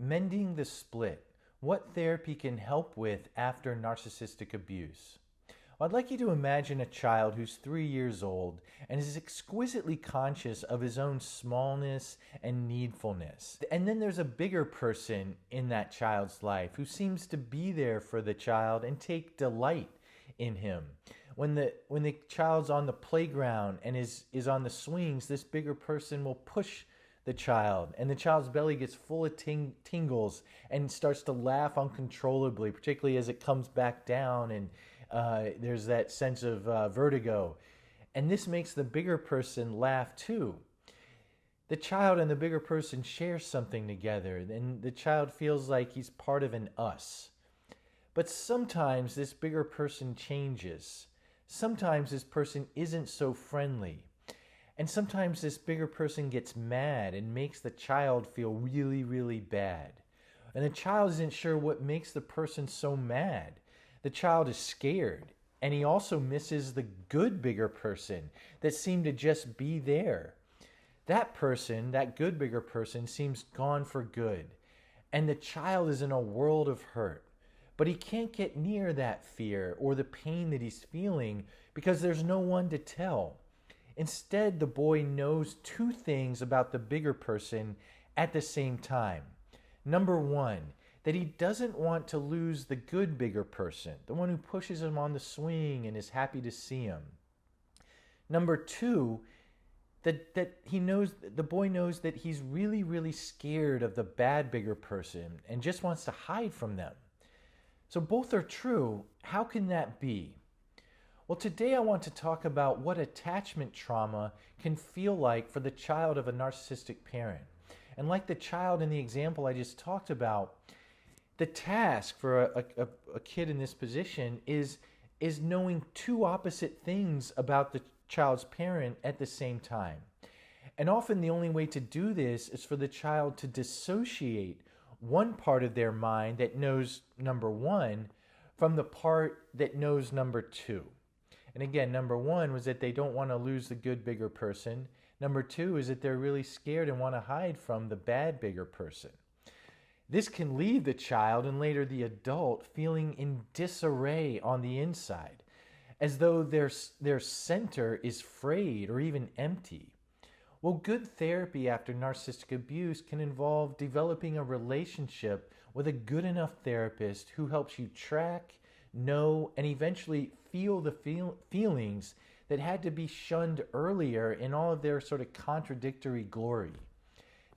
Mending the split. What therapy can help with after narcissistic abuse. I'd like you to imagine a child who's 3 years old and is exquisitely conscious of his own smallness and needfulness. And then there's a bigger person in that child's life who seems to be there for the child and take delight in him. When the child's on the playground and is on the swings, this bigger person will push the child, and the child's belly gets full of tingles and starts to laugh uncontrollably, particularly as it comes back down, and there's that sense of vertigo. And this makes the bigger person laugh too. The child and the bigger person share something together, and the child feels like he's part of an us. But sometimes this bigger person changes. Sometimes this person isn't so friendly. And sometimes this bigger person gets mad and makes the child feel really, really bad. And the child isn't sure what makes the person so mad. The child is scared. And he also misses the good bigger person that seemed to just be there. That person, that good bigger person, seems gone for good. And the child is in a world of hurt. But he can't get near that fear or the pain that he's feeling because there's no one to tell. Instead, the boy knows two things about the bigger person at the same time. Number one, that he doesn't want to lose the good bigger person, the one who pushes him on the swing and is happy to see him. Number two, that the boy knows that he's really, really scared of the bad bigger person and just wants to hide from them. So both are true. How can that be? Well, today I want to talk about what attachment trauma can feel like for the child of a narcissistic parent. And like the child in the example I just talked about, the task for a kid in this position is knowing two opposite things about the child's parent at the same time. And often the only way to do this is for the child to dissociate one part of their mind that knows number one from the part that knows number two. And again, number one was that they don't want to lose the good bigger person. Number two is that they're really scared and want to hide from the bad bigger person. This can leave the child and later the adult feeling in disarray on the inside, as though their center is frayed or even empty. Well, good therapy after narcissistic abuse can involve developing a relationship with a good enough therapist who helps you track, know, and eventually feel the feelings that had to be shunned earlier in all of their sort of contradictory glory.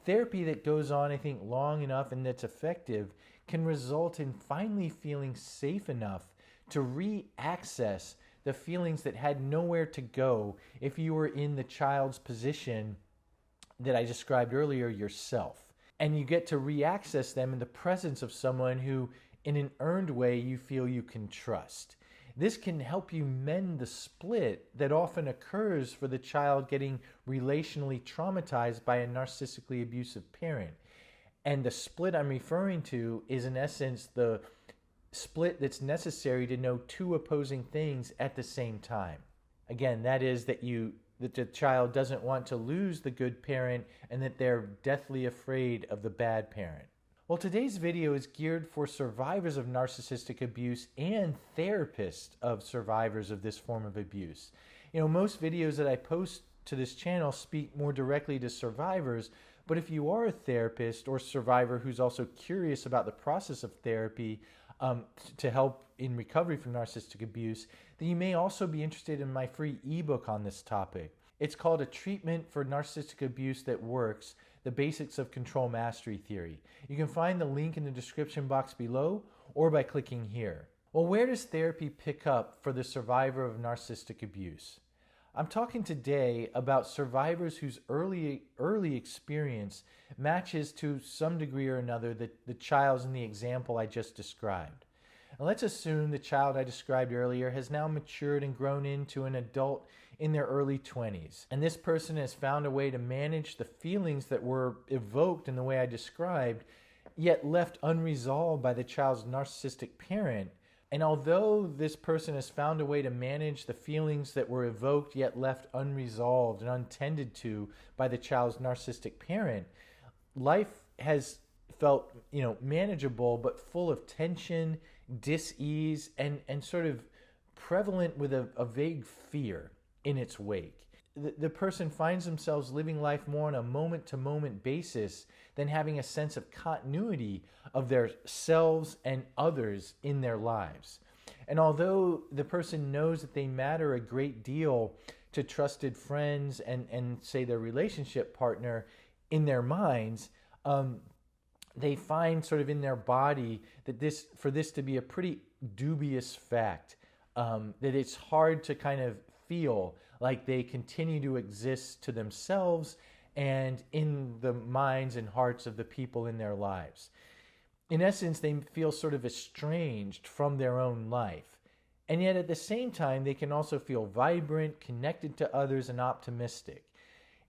Therapy that goes on, I think, long enough and that's effective can result in finally feeling safe enough to re-access the feelings that had nowhere to go if you were in the child's position that I described earlier yourself. And you get to re-access them in the presence of someone who, in an earned way, you feel you can trust. This can help you mend the split that often occurs for the child getting relationally traumatized by a narcissistically abusive parent. And the split I'm referring to is, in essence, the split that's necessary to know two opposing things at the same time. Again, that is that the child doesn't want to lose the good parent and that they're deathly afraid of the bad parent. Well, today's video is geared for survivors of narcissistic abuse and therapists of survivors of this form of abuse. You know, most videos that I post to this channel speak more directly to survivors, but if you are a therapist or survivor who's also curious about the process of therapy to help in recovery from narcissistic abuse, then you may also be interested in my free ebook on this topic. It's called A Treatment for Narcissistic Abuse That Works: The Basics of Control Mastery Theory. You can find the link in the description box below or by clicking here. Well, where does therapy pick up for the survivor of narcissistic abuse? I'm talking today about survivors whose early experience matches to some degree or another the child's in the example I just described. And let's assume the child I described earlier has now matured and grown into an adult in their early 20s. And this person has found a way to manage the feelings that were evoked in the way I described, yet left unresolved by the child's narcissistic parent. And although this person has found a way to manage the feelings that were evoked yet left unresolved and untended to by the child's narcissistic parent, life has felt, manageable, but full of tension, dis-ease, and sort of prevalent with a vague fear in its wake. The person finds themselves living life more on a moment-to-moment basis than having a sense of continuity of their selves and others in their lives. And although the person knows that they matter a great deal to trusted friends and say their relationship partner in their minds, they find sort of in their body that for this to be a pretty dubious fact, that it's hard to kind of feel like they continue to exist to themselves and in the minds and hearts of the people in their lives. In essence, they feel sort of estranged from their own life. And yet at the same time, they can also feel vibrant, connected to others, and optimistic.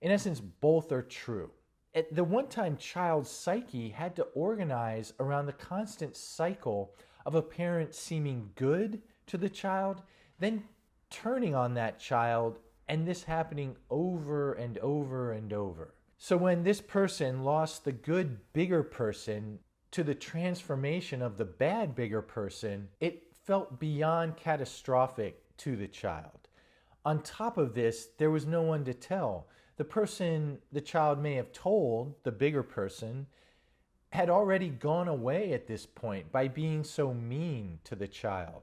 In essence, both are true. At the one-time child's psyche had to organize around the constant cycle of a parent seeming good to the child, then turning on that child, and this happening over and over and over. So when this person lost the good, bigger person to the transformation of the bad, bigger person, it felt beyond catastrophic to the child. On top of this, there was no one to tell. The person the child may have told, the bigger person, had already gone away at this point by being so mean to the child.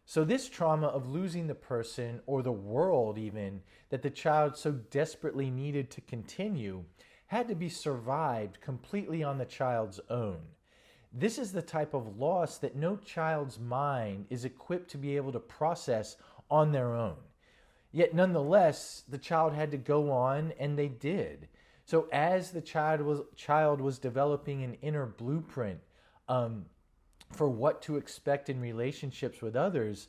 So this trauma of losing the person, or the world even, that the child so desperately needed to continue, had to be survived completely on the child's own. This is the type of loss that no child's mind is equipped to be able to process on their own. Yet nonetheless, the child had to go on, and they did. So as the child was developing an inner blueprint for what to expect in relationships with others,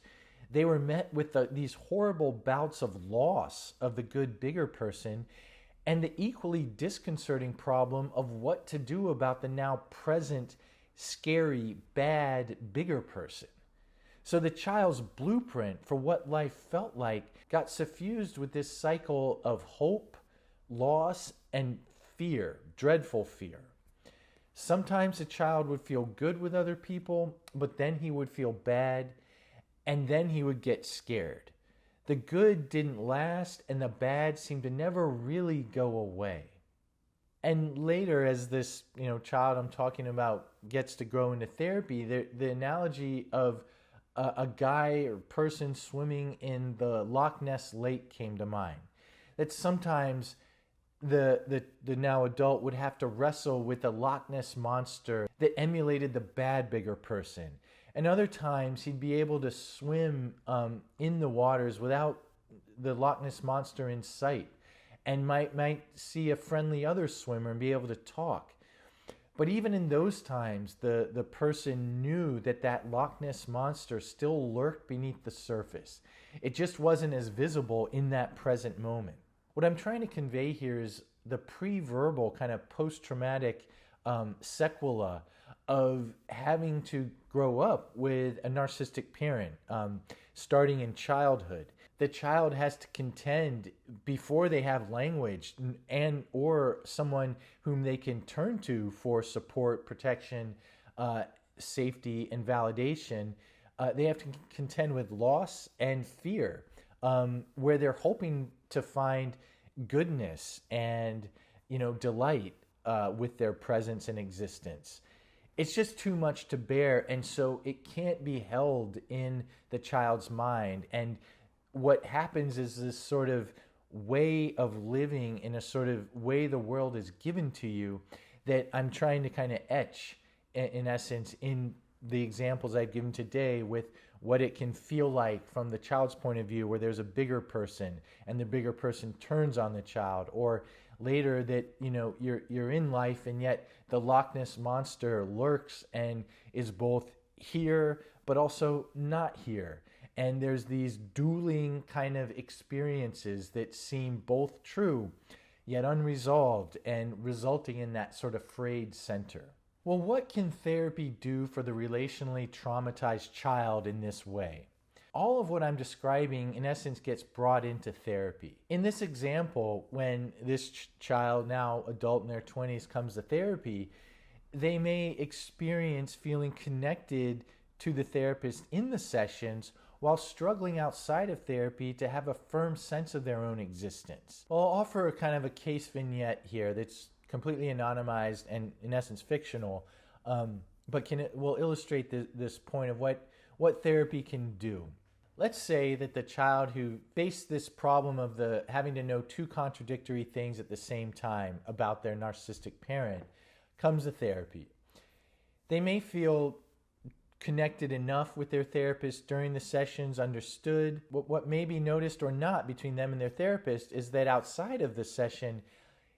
they were met with these horrible bouts of loss of the good, bigger person, and the equally disconcerting problem of what to do about the now present, scary, bad, bigger person. So the child's blueprint for what life felt like got suffused with this cycle of hope, loss, and fear, dreadful fear. Sometimes the child would feel good with other people, but then he would feel bad, and then he would get scared. The good didn't last, and the bad seemed to never really go away. And later, as this child I'm talking about gets to grow into therapy, the analogy of a guy or person swimming in the Loch Ness Lake came to mind. That sometimes the now adult would have to wrestle with a Loch Ness monster that emulated the bad, bigger person. And other times he'd be able to swim in the waters without the Loch Ness monster in sight, and might see a friendly other swimmer and be able to talk. But even in those times, the person knew that Loch Ness monster still lurked beneath the surface. It just wasn't as visible in that present moment. What I'm trying to convey here is the pre-verbal kind of post-traumatic sequela of having to grow up with a narcissistic parent, starting in childhood. The child has to contend before they have language and or someone whom they can turn to for support, protection, safety, and validation. They have to contend with loss and fear, where they're hoping to find goodness and delight with their presence and existence. It's just too much to bear, and so it can't be held in the child's mind. And what happens is this sort of way of living in a sort of way the world is given to you that I'm trying to kind of etch, in essence, in the examples I've given today, with what it can feel like from the child's point of view, where there's a bigger person and the bigger person turns on the child, or later that you're in life and yet the Loch Ness monster lurks and is both here but also not here. And there's these dueling kind of experiences that seem both true yet unresolved, and resulting in that sort of frayed center. Well, what can therapy do for the relationally traumatized child in this way? All of what I'm describing, in essence, gets brought into therapy. In this example, when this child, now adult in their 20s, comes to therapy, they may experience feeling connected to the therapist in the sessions while struggling outside of therapy to have a firm sense of their own existence. Well, I'll offer a kind of a case vignette here that's completely anonymized and in essence fictional, but will illustrate this point of what therapy can do. Let's say that the child who faced this problem of having to know two contradictory things at the same time about their narcissistic parent comes to therapy. They may feel connected enough with their therapist during the sessions, understood. What may be noticed or not between them and their therapist is that outside of the session,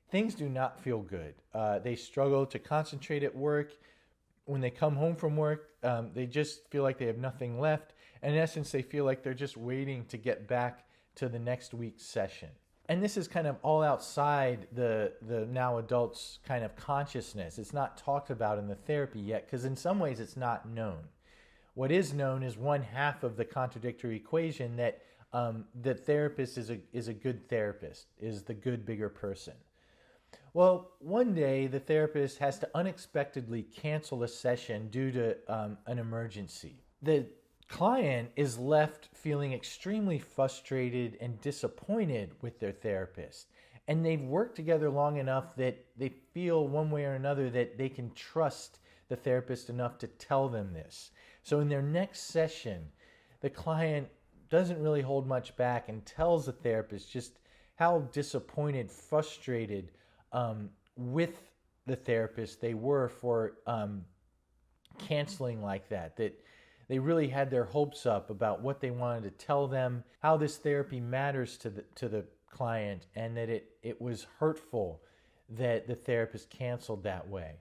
things do not feel good. They struggle to concentrate at work. When they come home from work, they just feel like they have nothing left. And in essence, they feel like they're just waiting to get back to the next week's session. And this is kind of all outside the now adult's kind of consciousness. It's not talked about in the therapy yet because in some ways it's not known. What is known is one half of the contradictory equation, that the therapist is a good therapist, is the good bigger person. Well, one day the therapist has to unexpectedly cancel a session due to an emergency. The client is left feeling extremely frustrated and disappointed with their therapist. And they've worked together long enough that they feel one way or another that they can trust the therapist enough to tell them this. So in their next session, the client doesn't really hold much back and tells the therapist just how disappointed, frustrated with the therapist they were for canceling like that they really had their hopes up about what they wanted to tell them, how this therapy matters to the client, and that it was hurtful that the therapist canceled that way.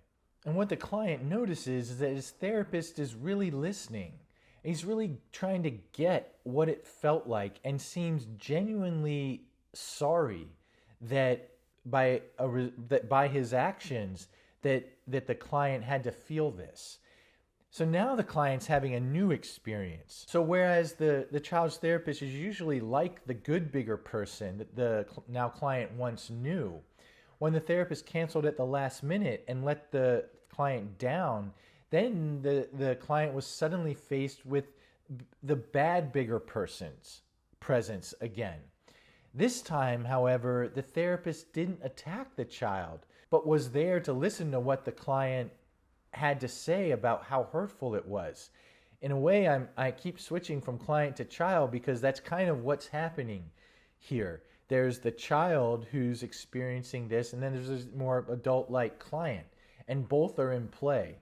And what the client notices is that his therapist is really listening. He's really trying to get what it felt like and seems genuinely sorry that by his actions that the client had to feel this. So now the client's having a new experience. So whereas the child's therapist is usually like the good bigger person that the now client once knew, when the therapist canceled at the last minute and let the client down, then the client was suddenly faced with the bad bigger person's presence again. This time, however, the therapist didn't attack the child, but was there to listen to what the client had to say about how hurtful it was. In a way, I keep switching from client to child because that's kind of what's happening here. There's the child who's experiencing this, and then there's this more adult-like client, and both are in play.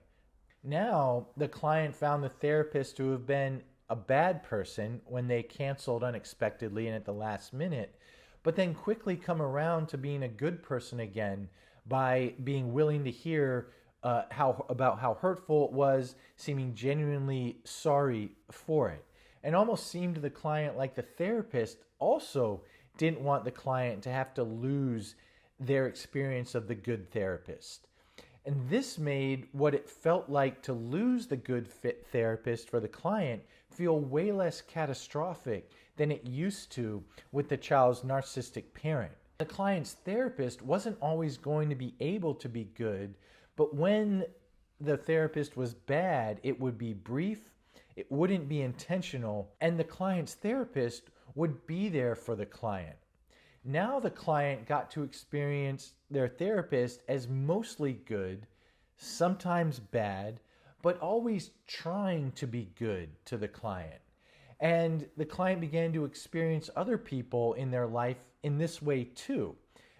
Now, the client found the therapist to have been a bad person when they canceled unexpectedly and at the last minute, but then quickly come around to being a good person again by being willing to hear how hurtful it was, seeming genuinely sorry for it. And almost seemed to the client like the therapist also didn't want the client to have to lose their experience of the good therapist. And this made what it felt like to lose the good fit therapist for the client feel way less catastrophic than it used to with the child's narcissistic parent. The client's therapist wasn't always going to be able to be good, but when the therapist was bad, it would be brief, it wouldn't be intentional, and the client's therapist would be there for the client. Now the client got to experience their therapist as mostly good, sometimes bad, but always trying to be good to the client. And the client began to experience other people in their life in this way too.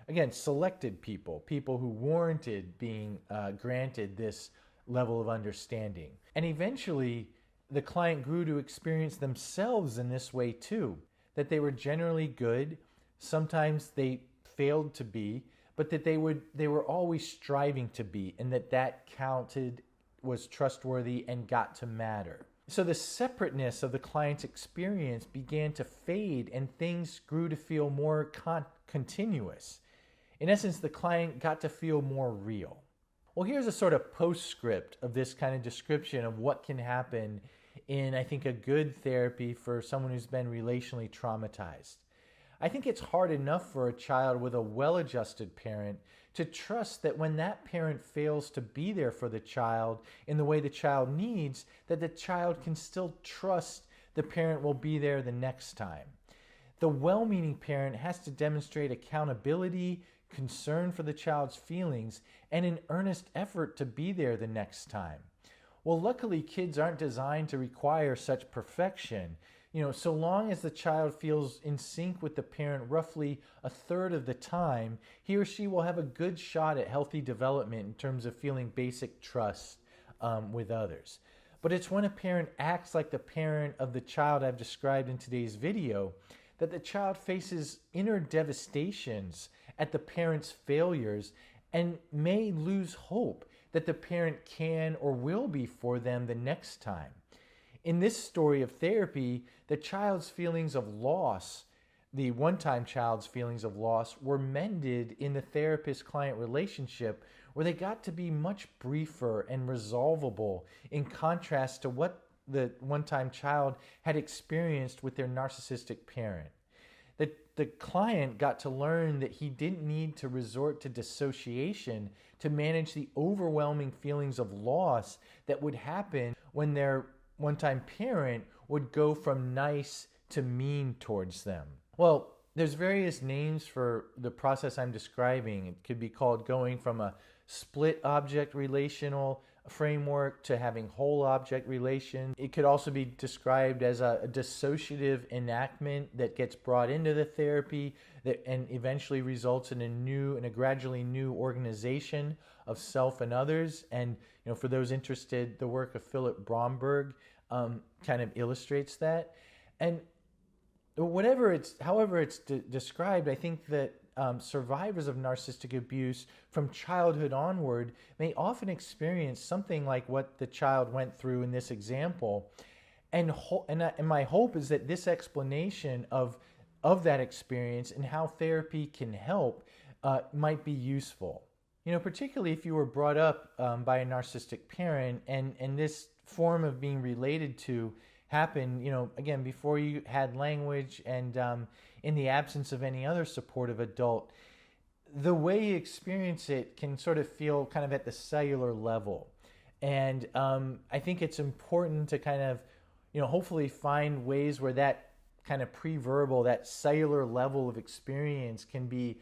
Again, selected people who warranted being granted this level of understanding. And eventually, the client grew to experience themselves in this way too, that they were generally good. Sometimes they failed to be, but that they were always striving to be, and that counted, was trustworthy, and got to matter. So the separateness of the client's experience began to fade, and things grew to feel more continuous. In essence, the client got to feel more real. Well, here's a sort of postscript of this kind of description of what can happen in, I think, a good therapy for someone who's been relationally traumatized. I think it's hard enough for a child with a well-adjusted parent to trust that when that parent fails to be there for the child in the way the child needs, that the child can still trust the parent will be there the next time. The well-meaning parent has to demonstrate accountability, concern for the child's feelings, and an earnest effort to be there the next time. Well, luckily, kids aren't designed to require such perfection. So long as the child feels in sync with the parent roughly a third of the time, he or she will have a good shot at healthy development in terms of feeling basic trust with others. But it's when a parent acts like the parent of the child I've described in today's video that the child faces inner devastations at the parent's failures and may lose hope that the parent can or will be for them the next time. In this story of therapy, the child's feelings of loss, the one-time child's feelings of loss, were mended in the therapist-client relationship where they got to be much briefer and resolvable in contrast to what the one-time child had experienced with their narcissistic parent. The client got to learn that he didn't need to resort to dissociation to manage the overwhelming feelings of loss that would happen when their one-time parent would go from nice to mean towards them. Well, there's various names for the process I'm describing. It could be called going from a split object relational framework to having whole object relation. It could also be described as a dissociative enactment that gets brought into the therapy and eventually results in a gradually new organization of self and others. And for those interested, the work of Philip Bromberg kind of illustrates that. And however it's described, I think that survivors of narcissistic abuse from childhood onward may often experience something like what the child went through in this example. And my hope is that this explanation of that experience and how therapy can help might be useful. Particularly if you were brought up by a narcissistic parent and this form of being related to happened, again, before you had language and in the absence of any other supportive adult. The way you experience it can sort of feel kind of at the cellular level. And I think it's important to kind of, hopefully find ways where that kind of pre-verbal, that cellular level of experience can be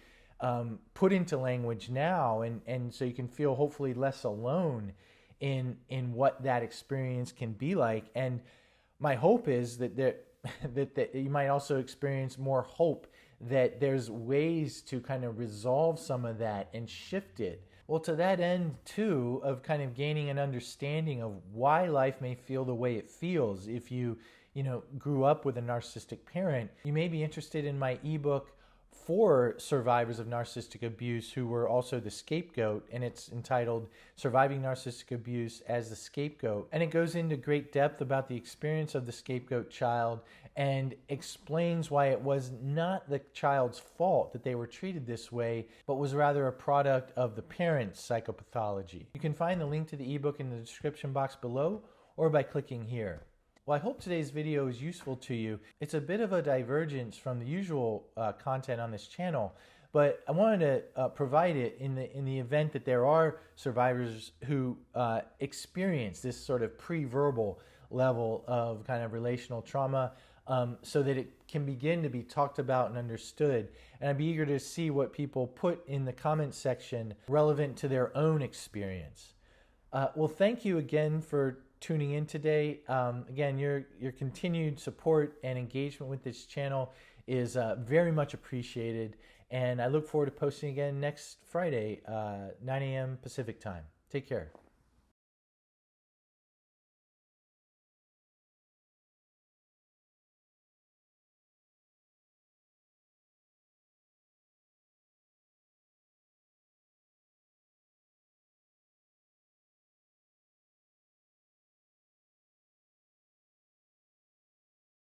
put into language now. And so you can feel hopefully less alone in what that experience can be like. And my hope is that you might also experience more hope that there's ways to kind of resolve some of that and shift it. Well, to that end, too, of kind of gaining an understanding of why life may feel the way it feels if you grew up with a narcissistic parent, you may be interested in my ebook for survivors of narcissistic abuse who were also the scapegoat, and it's entitled Surviving Narcissistic Abuse as the Scapegoat. And it goes into great depth about the experience of the scapegoat child and explains why it was not the child's fault that they were treated this way, but was rather a product of the parent's psychopathology. You can find the link to the ebook in the description box below or by clicking here. Well, I hope today's video is useful to you. It's a bit of a divergence from the usual content on this channel, but I wanted to provide it in the event that there are survivors who experience this sort of pre-verbal level of kind of relational trauma, so that it can begin to be talked about and understood. And I'd be eager to see what people put in the comment section relevant to their own experience. Well, thank you again for tuning in today. Again, your continued support and engagement with this channel is very much appreciated, and I look forward to posting again next Friday, 9 a.m. Pacific time. Take care.